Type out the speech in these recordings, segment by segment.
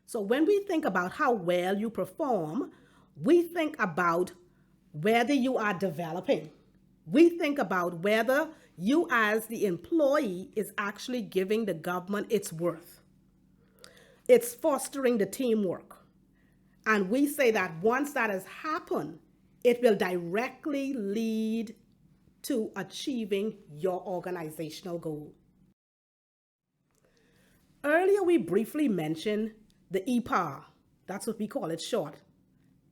So when we think about how well you perform, we think about whether you are developing. We think about whether you as the employee is actually giving the government its worth. It's fostering the teamwork. And we say that once that has happened, it will directly lead to achieving your organizational goal. Earlier, we briefly mentioned the EPAR. That's what we call it short.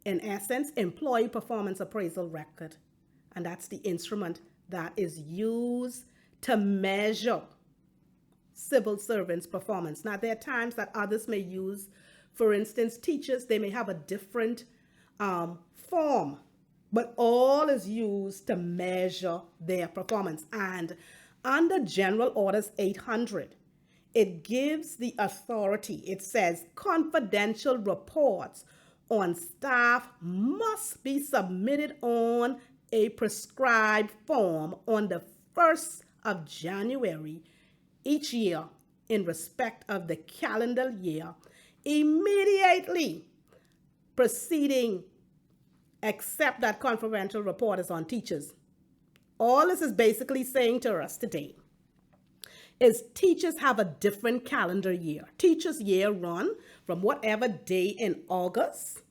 In essence, Employee Performance Appraisal Record. And that's the instrument that is used to measure civil servants' performance. Now, there are times that others may use, for instance, teachers, they may have a different form, but all is used to measure their performance. And under General Orders 800, it gives the authority, it says confidential reports on staff must be submitted on a prescribed form on the 1st of January each year in respect of the calendar year immediately preceding, except that confidential report is on teachers. All this is basically saying to us today is teachers have a different calendar year. Teachers' year run from whatever day in August,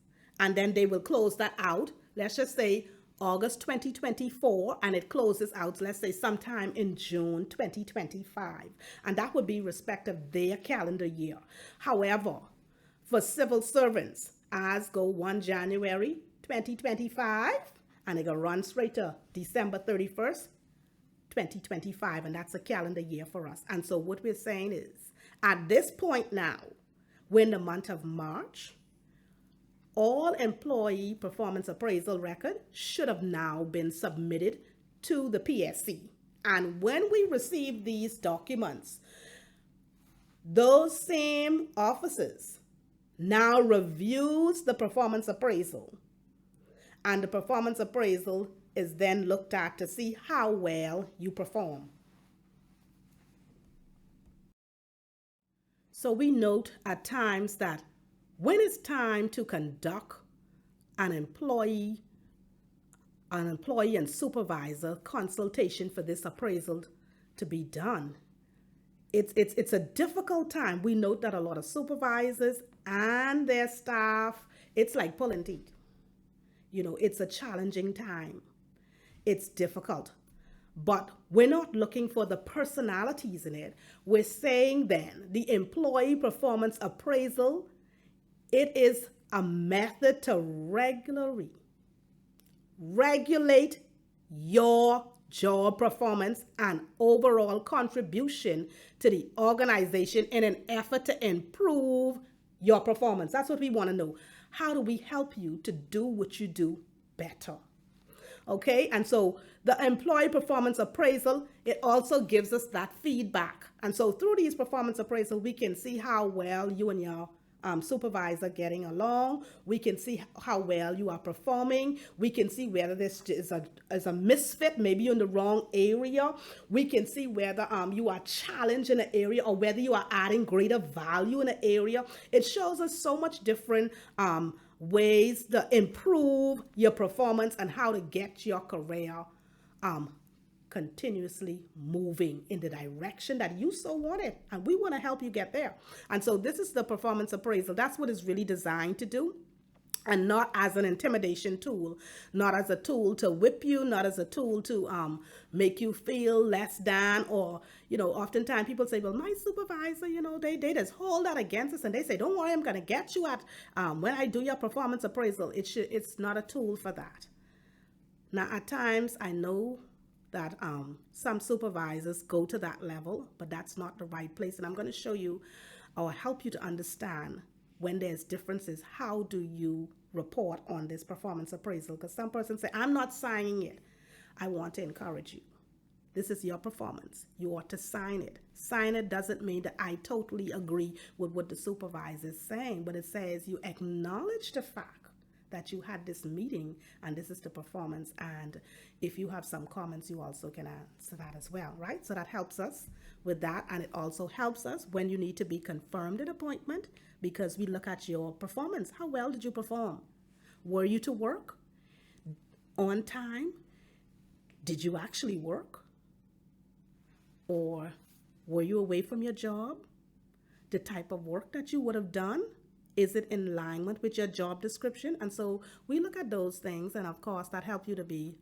and then they will close that out. Let's just say August 2024, and it closes out, let's say, sometime in June 2025. And that would be respect of their calendar year. However, for civil servants, as go 1 January 2025, and it will run straight to December 31st, 2025, and that's a calendar year for us. And so what we're saying is, at this point now, we're in the month of March, all employee performance appraisal record should have now been submitted to the PSC. And when we receive these documents, those same officers now reviews the performance appraisal. And the performance appraisal is then looked at to see how well you perform. So we note at times that when it's time to conduct an employee and supervisor consultation for this appraisal to be done, it's a difficult time. We note that a lot of supervisors and their staff, it's like pulling teeth. It's a challenging time. It's difficult. But we're not looking for the personalities in it. We're saying then the employee performance appraisal, it is a method to regulate your job performance and overall contribution to the organization in an effort to improve your performance. That's what we want to know. How do we help you to do what you do better? Okay, and so the employee performance appraisal, it also gives us that feedback. And so through these performance appraisal, we can see how well you and your supervisor getting along. We can see how well you are performing. We can see whether this is a misfit, maybe you're in the wrong area. We can see whether you are challenged in an area or whether you are adding greater value in an area. It shows us so much different ways to improve your performance and how to get your career continuously moving in the direction that you so wanted. And we want to help you get there. And so this is the performance appraisal. That's what it's really designed to do. And not as an intimidation tool, not as a tool to whip you, not as a tool to make you feel less than, or, oftentimes people say, well, my supervisor, they just hold that against us and they say, don't worry, I'm going to get you at, when I do your performance appraisal. It's not a tool for that. Now, at times, I know that some supervisors go to that level, but that's not the right place. And I'm going to show you or help you to understand when there's differences, how do you report on this performance appraisal? Because some persons say, I'm not signing it. I want to encourage you. This is your performance. You ought to sign it. Sign it doesn't mean that I totally agree with what the supervisor is saying, but it says you acknowledge the fact that you had this meeting and this is the performance. And if you have some comments, you also can answer that as well, right? So that helps us with that. And it also helps us when you need to be confirmed an appointment, because we look at your performance. How well did you perform? Were you to work on time? Did you actually work? Or were you away from your job? The type of work that you would have done, is it in alignment with your job description? And so we look at those things, and of course that help you to be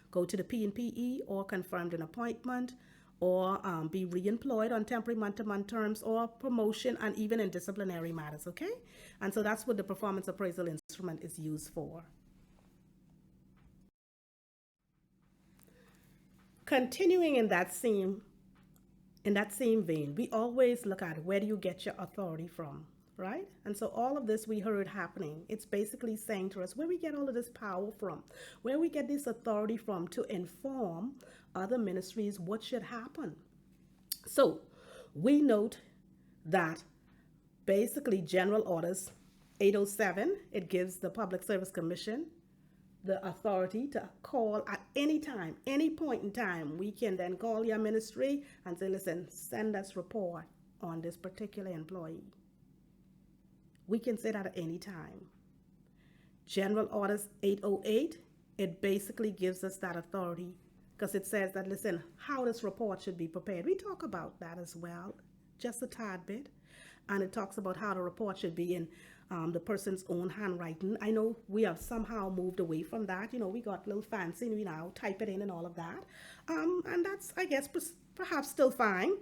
go to the P&PE or confirmed an appointment, or be re-employed on temporary month-to-month terms, or promotion, and even in disciplinary matters, okay? And so that's what the performance appraisal instrument is used for. Continuing in that same vein, we always look at where do you get your authority from, right? And so all of this we heard happening, it's basically saying to us where we get all of this power from, where we get this authority from to inform other ministries what should happen. So we note that basically General Orders 807, it gives the Public Service Commission the authority to call at any time, any point in time. We can then call your ministry and say, listen, send us report on this particular employee. We can say that at any time. General Orders 808, it basically gives us that authority because it says that, listen, how this report should be prepared. We talk about that as well, just a tad bit. And it talks about how the report should be in the person's own handwriting. I know we have somehow moved away from that. You know, we got a little fancy and we now type it in and all of that. And that's, I guess, perhaps still fine,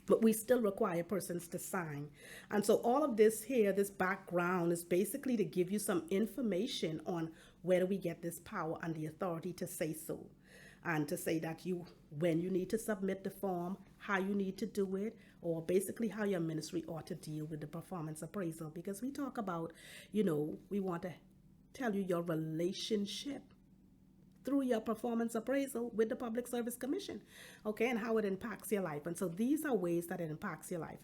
but we still require persons to sign. And so all of this here, this background is basically to give you some information on where do we get this power and the authority to say so. And to say that when you need to submit the form, how you need to do it, or basically how your ministry ought to deal with the performance appraisal. Because we talk about, we want to tell you your relationship through your performance appraisal with the Public Service Commission, okay, and how it impacts your life. And so these are ways that it impacts your life.